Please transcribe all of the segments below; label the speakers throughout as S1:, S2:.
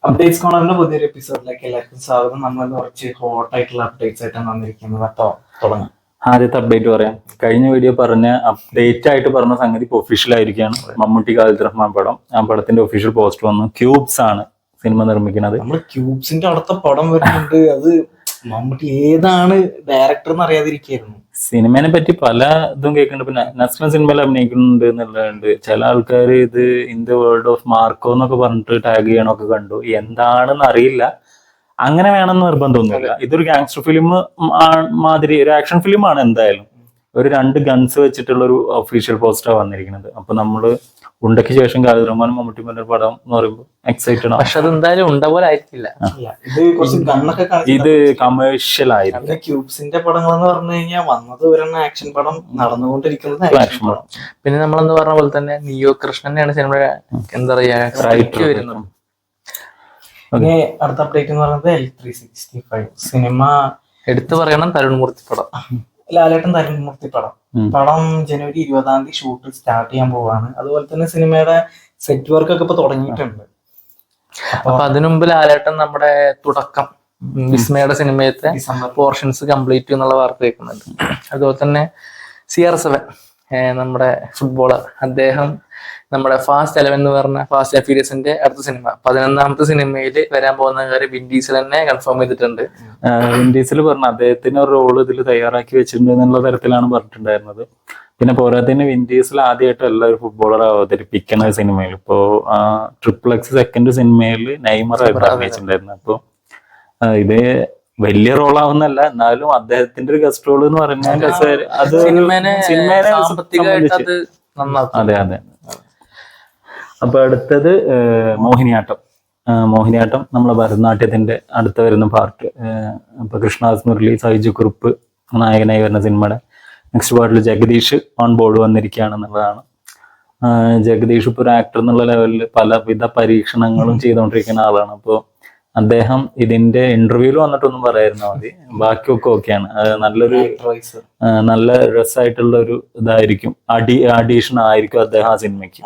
S1: Updates കോണറിന്റെ പുതിയൊരു എപ്പിസോഡിലേക്ക് എല്ലാവർക്കും സ്വാഗതം. നമ്മൾ കുറച്ച് ഹോട്ട് ആയിട്ടുള്ള അപ്ഡേറ്റ്സ് ആയിട്ടാണ് വന്നിരിക്കുന്നത്. അപ്പോൾ തുടങ്ങാം.
S2: ആദ്യത്തെ അപ്ഡേറ്റ് പറയാം. കഴിഞ്ഞ വീഡിയോ പറഞ്ഞ അപ്ഡേറ്റ് ആയിട്ട് പറഞ്ഞ സംഗതി ഇപ്പോൾ ഒഫീഷ്യൽ ആയിരിക്കുകയാണ്. മമ്മൂട്ടി ഖാലിദ് റഹ്മാൻ പടം, ആ പടത്തിന്റെ ഒഫീഷ്യൽ പോസ്റ്റർ വന്നു. ക്യൂബ്സ് ആണ് സിനിമ നിർമ്മിക്കുന്നത്.
S1: നമ്മൾ ക്യൂബ്സിന്റെ അടുത്ത പടം വരുന്നുണ്ട്. അത് മമ്മൂട്ടി ഏതാണ് ഡയറക്ടർ എന്ന് അറിയാതിരിക്കായിരുന്നു.
S2: സിനിമയെ പറ്റി പല ഇതും കേൾക്കുന്നുണ്ട്. പിന്നെ നസ്ലൻ സിനിമയിൽ അഭിനയിക്കുന്നുണ്ട് എന്നുള്ളതുണ്ട്. ചില ആൾക്കാർ ഇത് in the world of Marco എന്നൊക്കെ പറഞ്ഞിട്ട് ടാഗ് ചെയ്യണമൊക്കെ കണ്ടു. എന്താണെന്ന് അറിയില്ല. അങ്ങനെ വേണമെന്ന് നിർബന്ധമൊന്നുമില്ല. ഇതൊരു ഗാങ്സ്റ്റർ ഫിലിം മാതിരി ഒരു ആക്ഷൻ ഫിലിമാണ്. എന്തായാലും ഒരു 2 ഗൺസ് വെച്ചിട്ടുള്ള ഒരു ഒഫീഷ്യൽ പോസ്റ്റർ വന്നിരിക്കുന്നത്. അപ്പൊ നമ്മള് ഉണ്ടയ്ക്ക് ശേഷം ഖാലിദ് റഹ്മാനും മമ്മൂട്ടിയുടെ പടം എന്ന് പറയുമ്പോൾ എക്സൈറ്റഡ് ആണ്.
S3: പക്ഷെ അതെന്തായാലും ഉണ്ട പോലെ ആയിരിക്കില്ല.
S1: ഇത് കുറച്ച് ഗണ്ണൊക്കെ
S2: ഇത് കമേഴ്ഷ്യൽ ആയിരുന്നു.
S1: ക്യൂബ്സിന്റെ പടങ്ങൾ എന്ന് പറഞ്ഞു കഴിഞ്ഞാൽ വന്നത് ഒരെണ്ണം ആക്ഷൻ പടം, നടന്നുകൊണ്ടിരിക്കുന്നത് ആക്ഷൻ പടം.
S3: പിന്നെ നമ്മളെന്ന് പറഞ്ഞ പോലെ തന്നെ നിയോ കൃഷ്ണനെയാണ് സിനിമയുടെ എന്താ പറയാ വരുന്നത്.
S1: ഇനി അടുത്ത അപ്ഡേറ്റ് എന്ന് പറയുന്നത് L365 സിനിമ.
S3: എടുത്തു പറയണം തരുൺമൂർത്തി പടം,
S1: ലാലേട്ടൻ തരുൺമൂർത്തി പടം. പടം ജനുവരി 20 ഷൂട്ട് സ്റ്റാർട്ട് ചെയ്യാൻ പോവാണ്. അതുപോലെ തന്നെ സിനിമയുടെ സെറ്റ് വർക്ക് ഒക്കെ ഇപ്പൊ തുടങ്ങിയിട്ടുണ്ട്.
S3: അപ്പൊ അതിനുമുമ്പ് ലാലേട്ടൻ നമ്മുടെ തുടക്കം വിസ്മയുടെ സിനിമയത്തെ പോർഷൻസ് കംപ്ലീറ്റ് എന്നുള്ള വാർത്ത കേൾക്കുന്നുണ്ട്. അതുപോലെ തന്നെ CR7 നമ്മുടെ ഫുട്ബോളർ, അദ്ദേഹം നമ്മുടെ ഫാസ്റ്റ് 11 എന്ന് പറഞ്ഞ ഫാസ്റ്റ് ആൻഡ് ഫ്യൂരിയസിന്റെ അടുത്ത സിനിമ 11ാമത്തെ സിനിമയിൽ വരാൻ പോകുന്ന കാര്യം വിൻ ഡീസൽ തന്നെ കൺഫേം ചെയ്തിട്ടുണ്ട്.
S2: വിൻ ഡീസൽ പറഞ്ഞു അദ്ദേഹത്തിന് ഒരു റോള് ഇതിൽ തയ്യാറാക്കി വെച്ചിട്ടുണ്ട് എന്നുള്ള തരത്തിലാണ് പറഞ്ഞിട്ടുണ്ടായിരുന്നത്. പിന്നെ പോരാത്തതിന് വിൻ ഡീസൽ ആദ്യമായിട്ടല്ല ഒരു ഫുട്ബോളർ അവതരിപ്പിക്കുന്ന സിനിമയിൽ. ഇപ്പോ XXX സെക്കൻഡ് സിനിമയിൽ നെയ്മർ അഭിനയിച്ചിട്ടുണ്ടായിരുന്നു. അപ്പൊ ഇത് വലിയ റോളാവുന്നല്ല, എന്നാലും അദ്ദേഹത്തിന്റെ ഒരു ഗസ്റ്റ് റോൾ എന്ന് പറഞ്ഞാൽ അത്
S3: സിനിമേനെ സാമ്പത്തികമായിട്ട് അത് നന്നാക്കും.
S2: അതെ അതെ. അപ്പൊ അടുത്തത് മോഹിനിയാട്ടം നമ്മളെ ഭരതനാട്യത്തിന്റെ അടുത്ത വരുന്ന പാർട്ട്. ഇപ്പൊ കൃഷ്ണദാസ് മുരളി, സൈജു കുറുപ്പ് നായകനായി വരുന്ന സിനിമയുടെ നെക്സ്റ്റ് പാർട്ടിൽ ജഗദീഷ് ഓൺ ബോർഡ് വന്നിരിക്കുകയാണെന്നുള്ളതാണ്. ജഗദീഷ് ഇപ്പോൾ ഒരു ആക്ടർ എന്നുള്ള ലെവലിൽ പലവിധ പരീക്ഷണങ്ങളും ചെയ്തുകൊണ്ടിരിക്കുന്ന ആളാണ്. അപ്പോൾ അദ്ദേഹം ഇതിന്റെ ഇന്റർവ്യൂവിൽ വന്നിട്ടൊന്നും പറയായിരുന്നാൽ മതി, ബാക്കിയൊക്കെ ഓക്കെയാണ്. നല്ല രസമായിട്ടുള്ള ഒരു ഇതായിരിക്കും, അഡീഷൻ ആയിരിക്കും അദ്ദേഹം ആ സിനിമയ്ക്ക്.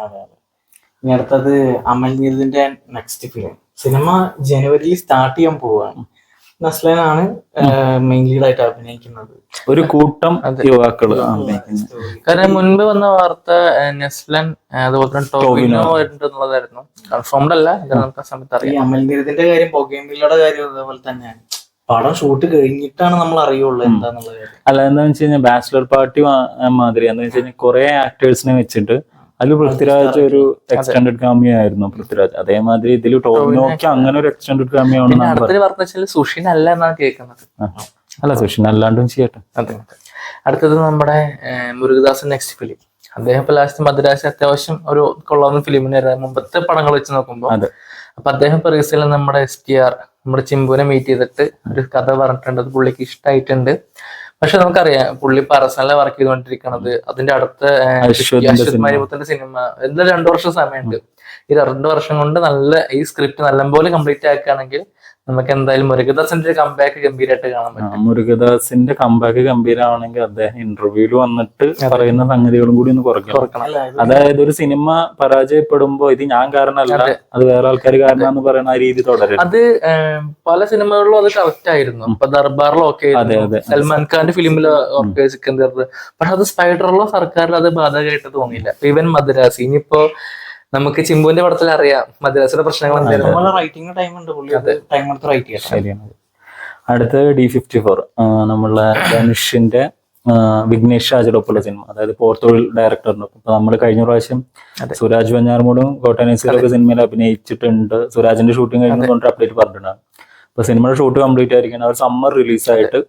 S1: ഇനി അടുത്തത് അമൽ നീരദിന്റെ നെക്സ്റ്റ് ഫിലിം. സിനിമ ജനുവരിയിൽ സ്റ്റാർട്ട് ചെയ്യാൻ പോവുകയാണ്. നസ്ലനാണ് മെയിൻ ലീഡായിട്ട് അഭിനയിക്കുന്നത്.
S2: ഒരു കൂട്ടം യുവാക്കള്.
S3: കാരണം മുൻപ് വന്ന വാർത്ത നസ്ലൻ അതുപോലെ തന്നെ ടോവിനോ എന്നുള്ളതായിരുന്നു. കൺഫേംഡ് അല്ല, നമുക്ക് സമയത്ത് അറിയാം.
S1: ഈ അമൽ നീരദിന്റെ കാര്യം, ബൊഗേമില്ലയുടെ കാര്യം അതേപോലെ തന്നെയാണ്. പടം ഷൂട്ട് കഴിഞ്ഞിട്ടാണ് നമ്മൾ അറിയുള്ളൂ എന്താന്നുള്ള കാര്യം.
S2: അല്ല, എന്താന്ന് വെച്ച് കഴിഞ്ഞാൽ ബാച്ചിലർ പാർട്ടി മാതിരി എന്താ വെച്ച് കഴിഞ്ഞാൽ കുറെ ആക്ടേഴ്സിനെ വെച്ചിട്ട് അതിൽ പൃഥ്വിരാജ് ഒരു എക്സ്റ്റൻഡഡ് കാമിയോ ആയിരുന്നു പൃഥ്വിരാജ്. അതേമാതിരി ഇതിൽ ടോവിനോക്ക് അങ്ങനെ ഒരു എക്സ്റ്റൻഡഡ് കാമിയോ
S3: ആണെന്നാണ്. സുഷിൻ അല്ല എന്നാണ് കേൾക്കുന്നത്.
S2: അല്ല, സുഷിൻ അല്ലാണ്ടും ചെയ്യട്ടെ.
S3: അടുത്തത് നമ്മുടെ മുരുകദാസൻ നെക്സ്റ്റ് ഫിലിം. അദ്ദേഹം ഇപ്പൊ ലാസ്റ്റ് മദ്രാസ് അത്യാവശ്യം ഒരു കൊള്ളാവുന്ന ഫിലിമിന് മുമ്പത്തെ പടങ്ങൾ വെച്ച് നോക്കുമ്പോൾ. അപ്പൊ അദ്ദേഹം ഇപ്പൊ റീസെന്റ് നമ്മുടെ STR നമ്മുടെ ചിമ്പുവിനെ മീറ്റ് ചെയ്തിട്ട് ഒരു കഥ പറഞ്ഞിട്ടുണ്ട്. അത് പുള്ളിക്ക് ഇഷ്ടമായിട്ടുണ്ട്. പക്ഷെ നമുക്കറിയാം പുള്ളി പേഴ്സണലി വർക്ക് ചെയ്തുകൊണ്ടിരിക്കുന്നത്. അതിന്റെ അടുത്ത അശ്വത് സിനിമ എന്താ 2 വർഷം സമയമുണ്ട്. ഈ 2 വർഷം കൊണ്ട് ഈ സ്ക്രിപ്റ്റ് നല്ലപോലെ കംപ്ലീറ്റ് ആക്കുകയാണെങ്കിൽ നമുക്ക് എന്തായാലും മുരുകദാസിന്റെ കംബാക്ക് ഗംഭീരമായിട്ട് കാണാൻ പറ്റും.
S2: മുരുകദാസിന്റെ കംബാക്ക് ഗംഭീരമാണെങ്കിൽ അദ്ദേഹം ഇന്റർവ്യൂവിൽ വന്നിട്ട് പറയുന്ന സംഗതികളും കൂടി ഒന്ന് കുറയ്ക്കണം. അതായത് ഒരു സിനിമ പരാജയപ്പെടുമ്പോ ഇത് ഞാൻ കാരണമല്ല, അത് വേറെ ആൾക്കാർ കാരണമെന്ന് പറയുന്ന ആ രീതി തുടരും.
S3: അത് പല സിനിമകളിലും അത് കറക്റ്റ് ആയിരുന്നു. ഇപ്പൊ ദർബാറിലും ഒക്കെ സൽമാൻ ഖാന്റെ ഫിലിമിൽ ഒക്കെ സിക്കന്ദർ. പക്ഷെ അത് സ്പൈഡറിലോ സർക്കാരിലോ അത് ബാധകമായിട്ട് തോന്നിയില്ല. ഈവൻ മദ്രാസ്, ഇനിയിപ്പോ നമുക്ക് ചിമ്പുവിന്റെ പടത്തിൽ അറിയാം മദ്രാസിന്റെ പ്രശ്നങ്ങൾ
S2: ശരിയാണ്. അടുത്തത് D54 നമ്മളെ ധനുഷിന്റെ വിഘ്നേഷ് രാജയുടെ സിനിമ, അതായത് പോർത്തുഗൽ ഡയറക്ടറിന്റെ. ഇപ്പൊ നമ്മൾ കഴിഞ്ഞ പ്രാവശ്യം സുരാജ് വെഞ്ഞാറമൂടും കോട്ടനേസിലൊക്കെ സിനിമയിൽ അഭിനയിച്ചിട്ടുണ്ട്. സുരാജിന്റെ ഷൂട്ടിംഗ് കഴിഞ്ഞുകൊണ്ട് അപ്ഡേറ്റ് പറഞ്ഞിട്ടുണ്ടാകും. ഇപ്പൊ സിനിമയുടെ ഷൂട്ട് കംപ്ലീറ്റ് ആയിരിക്കണം. അവർ സമ്മർ റിലീസായിട്ട്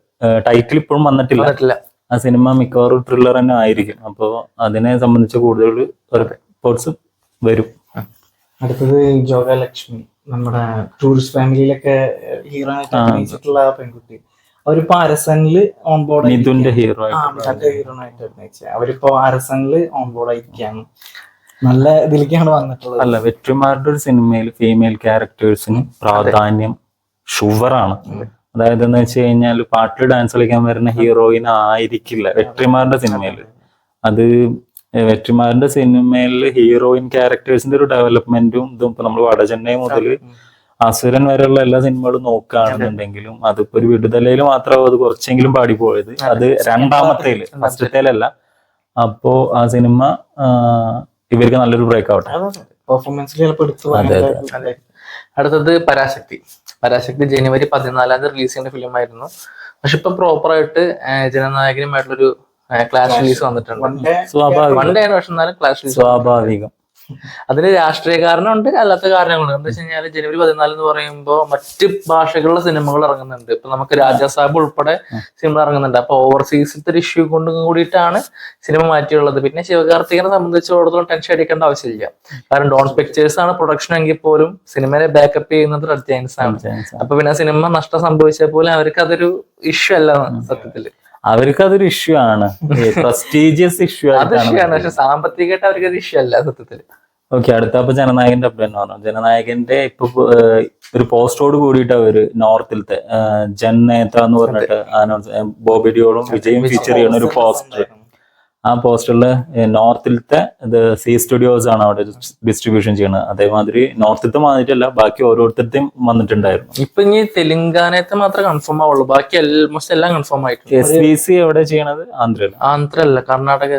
S2: ടൈറ്റിൽ ഇപ്പോഴും വന്നിട്ടില്ല. ആ സിനിമ മിക്കവാറും ത്രില്ലർ തന്നെ ആയിരിക്കും. അപ്പോൾ അതിനെ സംബന്ധിച്ച് കൂടുതൽ റിപ്പോർട്ട്സ് വരും.
S1: അടുത്തത് ജോഗലക്ഷ്മി, നമ്മുടെ ടൂറിസ്റ്റ് ഫാമിലിയിലൊക്കെ ഹീറോ ആയിട്ട് അഭിനയിച്ചിട്ടുള്ള പെൺകുട്ടി. അവരിപ്പോ അരസനില് ഓൺ ബോർഡ്,
S2: മിഥുന്റെ ഹീറോ
S1: ഹീറോയിനായിട്ട് അഭിനയിച്ച അവരിപ്പോ അരസനില് ഓൺ ബോർഡ് ആയിരിക്കാണ്. നല്ല ഇതിലേക്കാണ് വന്നിട്ടുള്ളത്.
S2: അല്ല, വെട്രിമാരുടെ ഒരു സിനിമയിൽ ഫീമെയിൽ ക്യാരക്ടേഴ്സിന് പ്രാധാന്യം ഷുവറാണ്. അതായത് എന്ന് വെച്ച് കഴിഞ്ഞാൽ പാട്ടിൽ ഡാൻസ് കളിക്കാൻ വരുന്ന ഹീറോയിൻ ആയിരിക്കില്ല വെട്രിമാരുടെ സിനിമയിൽ. അത് വെട്രിമാറിന്റെ സിനിമയിൽ ഹീറോയിൻ ക്യാരക്ടേഴ്സിന്റെ ഒരു ഡെവലപ്മെന്റും ഇതും ഇപ്പൊ നമ്മൾ വടചെന്നൈ മുതൽ അസുരൻ വരെയുള്ള എല്ലാ സിനിമകളും നോക്കുകയാണെന്നുണ്ടെങ്കിലും അതിപ്പോ ഒരു വിടുതലയിൽ മാത്രമേ അത് കുറച്ചെങ്കിലും പാടിപ്പോയത്. അത് രണ്ടാമത്തേല്, ഫസ്റ്റത്തേലല്ല. അപ്പോ ആ സിനിമ ഇവർക്ക് നല്ലൊരു ബ്രേക്ക് ആവട്ടെ.
S1: പെർഫോമൻസിൽ ചിലപ്പോൾ എടുത്തു പറയാൻ.
S3: അടുത്തത് പരാശക്തി. പരാശക്തി ജനുവരി 14 റിലീസ് ചെയ്യുന്ന ഫിലിം ആയിരുന്നു. പക്ഷെ ഇപ്പൊ പ്രോപ്പറായിട്ട് ജനനായകനുമായിട്ടുള്ളൊരു ക്ലാഷ് റിലീസ് വന്നിട്ടുണ്ട്. വൺ ഡേ ആണ്, പക്ഷെ എന്നാലും ക്ലാഷ് റിലീസ്
S2: സ്വാഭാവികം.
S3: അതിന് രാഷ്ട്രീയ കാരണമുണ്ട്, അല്ലാത്ത കാരണങ്ങളുണ്ട്. എന്താ വെച്ച് കഴിഞ്ഞാൽ ജനുവരി 14 എന്ന് പറയുമ്പോൾ മറ്റ് ഭാഷകളിലെ സിനിമകൾ ഇറങ്ങുന്നുണ്ട്. ഇപ്പൊ നമുക്ക് രാജാസാബ് ഉൾപ്പെടെ സിനിമ ഇറങ്ങുന്നുണ്ട്. അപ്പൊ ഓവർസീസിലത്തെ ഒരു ഇഷ്യൂ കൊണ്ട് കൂടിയിട്ടാണ് സിനിമ മാറ്റിയുള്ളത്. പിന്നെ ശിവകാർത്തികനെ സംബന്ധിച്ചിടത്തോളം ടെൻഷൻ അടിക്കേണ്ട ആവശ്യമില്ല. കാരണം ഡോൺ പിക്ചേഴ്സ് ആണ് പ്രൊഡക്ഷൻ എങ്കിൽ പോലും സിനിമയെ ബാക്കപ്പ് ചെയ്യുന്നത് റെഡ് ജയൻസ് ആണ്. അപ്പൊ പിന്നെ സിനിമ നഷ്ടം സംഭവിച്ചാൽ പോലും അവർക്ക് അതൊരു ഇഷ്യൂ അല്ല സത്യത്തില്.
S2: അവർക്ക് അതൊരു ഇഷ്യൂ ആണ്, പ്രസ്റ്റീജിയസ് ഇഷ്യൂ
S3: അത് ഇഷ്യൂ ആണ്. പക്ഷെ സാമ്പത്തികമായിട്ട് അവർക്ക് അത് ഇഷ്യൂ അല്ല സത്യത്തില്.
S2: ഓക്കെ, അടുത്ത അപ്പൊ ജനനായകന്റെ അപ്ഡേറ്റ് പറഞ്ഞു. ജനനായകന്റെ ഇപ്പൊ ഒരു പോസ്റ്റോട് കൂടിയിട്ട് അവര് നോർത്തിലത്തെ ജൻ നേത്ര എന്ന് പറഞ്ഞിട്ട് ബോബി ഡിയോളും വിജയും ഫീച്ചർ ചെയ്യുന്ന ഒരു പോസ്റ്റർ. ആ പോസ്റ്ററില് നോർത്തിലത്തെ സി സ്റ്റുഡിയോസ് ആണ് അവിടെ ഡിസ്ട്രിബ്യൂഷൻ ചെയ്യുന്നത്. അതേമാതിരി നോർത്തിലത്തെ മാതിരിയല്ല, ബാക്കി ഓരോരുത്തരുടെയും വന്നിട്ടുണ്ടായിരുന്നു.
S3: ഇപ്പൊ ഇനി തെലുങ്കാനത്തെ മാത്രമേ കൺഫേം ആവുള്ളൂ, ബാക്കി ഓൾമോസ്റ്റ് എല്ലാം കൺഫേം ആയിട്ടുണ്ട്.
S2: SVC എവിടെ ചെയ്യണത്? ആന്ധ്രല്ല,
S3: കർണാടക.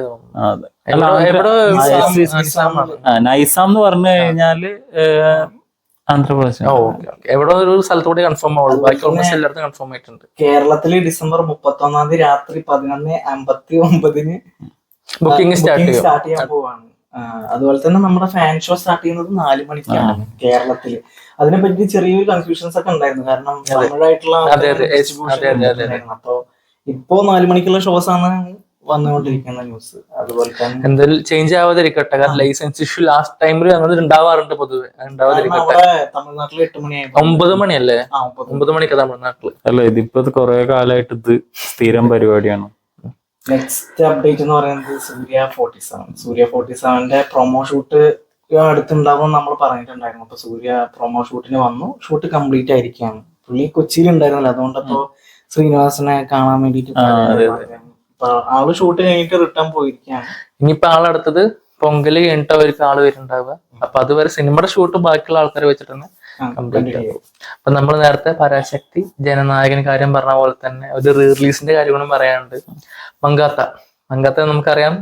S2: നൈസാം എന്ന് പറഞ്ഞു കഴിഞ്ഞാല് ആന്ധ്രാപ്രദേശ്.
S3: എവിടെ ഒരു സ്ഥലത്തോടെ കൺഫേം ആവുള്ളൂ, ബാക്കി ഓൾമോസ്റ്റ് എല്ലായിടത്തും കൺഫേം ആയിട്ടുണ്ട്.
S1: കേരളത്തില് ഡിസംബർ 31 രാത്രി 11:59
S3: ബുക്കിംഗ് സ്റ്റാർട്ട്
S1: ചെയ്യാൻ പോവാണ്. അതുപോലെ തന്നെ നമ്മുടെ ഫാൻ ഷോ സ്റ്റാർട്ട് ചെയ്യുന്നത് 4 മണിക്കാണ് കേരളത്തില്. അതിനെപ്പറ്റി ചെറിയൊരു കൺഫ്യൂഷൻസ് ഒക്കെ ഉണ്ടായിരുന്നു, കാരണം തമിഴായിട്ടുള്ള അപ്പൊ ഇപ്പോ 4 മണിക്കുള്ള ഷോസ് ആണ് വന്നുകൊണ്ടിരിക്കുന്ന ന്യൂസ്. അതുപോലെ തന്നെ
S3: എന്തായാലും ചേഞ്ച് ആവാതിരിക്കട്ടെ, കാരണം ലൈസൻസ് ഇഷ്യൂ ലാസ്റ്റ് ടൈമിൽ അങ്ങനെ ഉണ്ടാവാറുണ്ട് പൊതുവെ. ഉണ്ടാവാതിരിക്കട്ടെ.
S1: തമിഴ്നാട്ടിൽ 8 മണിയായി,
S3: 9 മണിയല്ലേ? 9 മണിക്ക് തമിഴ്നാട്ടില്.
S2: അല്ല, ഇതിപ്പോ കുറെ കാലമായിട്ട് ഇത് സ്ഥിരം പരിപാടിയാണ്.
S1: നെക്സ്റ്റ് അപ്ഡേറ്റ് എന്ന് പറയുന്നത് സൂര്യ 47ന്റെ പ്രൊമോ ഷൂട്ട് അടുത്തുണ്ടാവും നമ്മൾ പറഞ്ഞിട്ടുണ്ടായിരുന്നു. അപ്പൊ സൂര്യ പ്രൊമോ ഷൂട്ടിന് വന്നു. ഷൂട്ട് കംപ്ലീറ്റ് ആയിരിക്കുകയാണ്. പുള്ളി കൊച്ചിയിൽ ഉണ്ടായിരുന്നല്ലോ, അതുകൊണ്ടപ്പോ ശ്രീനിവാസനെ കാണാൻ വേണ്ടിട്ട് ആള് ഷൂട്ട് കഴിഞ്ഞിട്ട് റിട്ടേൺ പോയിരിക്കുകയാണ്.
S3: ഇനിയിപ്പോ ആളടുത്തത് പൊങ്കല് കഴിഞ്ഞിട്ട് അവർക്ക് ആള് വരുന്നുണ്ടാവുക. അപ്പൊ അതുവരെ സിനിമയുടെ ഷൂട്ട് ബാക്കിയുള്ള ആൾക്കാരെ വെച്ചിട്ട് തന്നെ കംപ്ലീറ്റ് ആകും. അപ്പൊ നമ്മൾ നേരത്തെ പരാശക്തി, ജനനായകൻ കാര്യം പറഞ്ഞ പോലെ തന്നെ ഒരു റീ റിലീസിന്റെ കാര്യങ്ങളും പറയാനുണ്ട്. മങ്കാത്ത നമുക്കറിയാം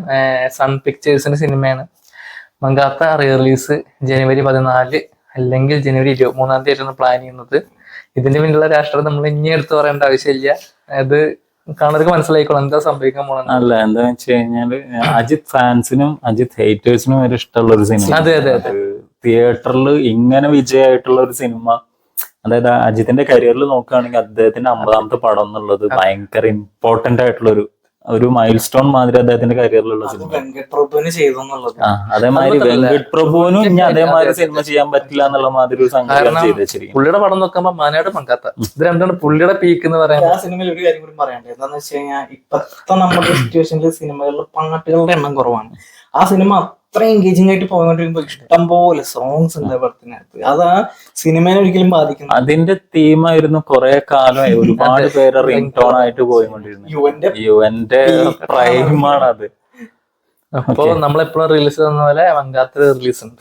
S3: സൺ പിക്ചേഴ്സിന്റെ സിനിമയാണ്. മങ്കാത്ത റീ റിലീസ് ജനുവരി 14 അല്ലെങ്കിൽ ജനുവരി 23 പ്ലാൻ ചെയ്യുന്നത്. ഇതിന്റെ പിന്നിലുള്ള രാഷ്ട്രീയം നമ്മൾ ഇനി എടുത്ത് പറയേണ്ട ആവശ്യമില്ല. അത് കാണർക്ക് മനസ്സിലായിക്കോളാം എന്താ സംഭവിക്കാൻ പോകണം.
S2: അല്ല, എന്താന്ന് വെച്ച് കഴിഞ്ഞാല് അജിത് ഫാൻസിനും അജിത് ഹേറ്റേഴ്സിനും വരെ ഇഷ്ടമുള്ള ഒരു സിനിമ.
S3: അതെ.
S2: തിയേറ്ററിൽ ഇങ്ങനെ വിജയമായിട്ടുള്ള ഒരു സിനിമ, അതായത് അജിത്തിന്റെ കരിയറിൽ നോക്കുകയാണെങ്കിൽ അദ്ദേഹത്തിന്റെ 50ാമത്തെ പടം എന്നുള്ളത് ഭയങ്കര ഇമ്പോർട്ടന്റ് ആയിട്ടുള്ള ഒരു മൈൽ സ്റ്റോൺ മാതിരി അദ്ദേഹത്തിന്റെ കരിയറിലുള്ള സിനിമ. അതേമാതിരി വെങ്കട് പ്രഭുവിനും ഇനി അതേമാതിരി സിനിമ ചെയ്യാൻ പറ്റില്ല എന്നുള്ള മാതിരി ഒരു സംഘടന ചെയ്ത് വെച്ചിരിക്കും.
S3: പുള്ളിയുടെ പടം നോക്കുമ്പോ മാനാട് മങ്കാത്ത ഇത് രണ്ടാണ് പുള്ളിയുടെ പീക്ക് എന്ന് പറയാൻ.
S1: ആ സിനിമയിൽ ഒരു കാര്യം കൂടി പറയാണ്ട്, എന്താന്ന് വെച്ച് കഴിഞ്ഞാൽ ഇപ്പത്തെ നമ്മുടെ സിറ്റുവേഷനിൽ സിനിമകളിൽ പാട്ടുകളുടെ എണ്ണം കുറവാണ്. ആ സിനിമ അത്ര എൻഗേജിംഗ് ആയിട്ട് പോയിക്കൊണ്ടിരിക്കുമ്പോ ഇഷ്ടം പോലെ സോങ്സ് ഉണ്ട് പടത്തിനകത്ത്. അത് ആ സിനിമയെ ഒരിക്കലും ബാധിക്കുന്നു.
S2: അതിന്റെ തീമായിരുന്നു കുറെ കാലമായി ഒരുപാട് പേര് റിംഗ് ടോൺ ആയിട്ട് പോയിക്കൊണ്ടിരുന്നു. യുവന്റെ പ്രൈമാണ് അത്.
S3: അപ്പൊ നമ്മളെപ്പോഴും റിലീസ് തന്ന പോലെ മങ്കാത്ത റിലീസ് ഉണ്ട്.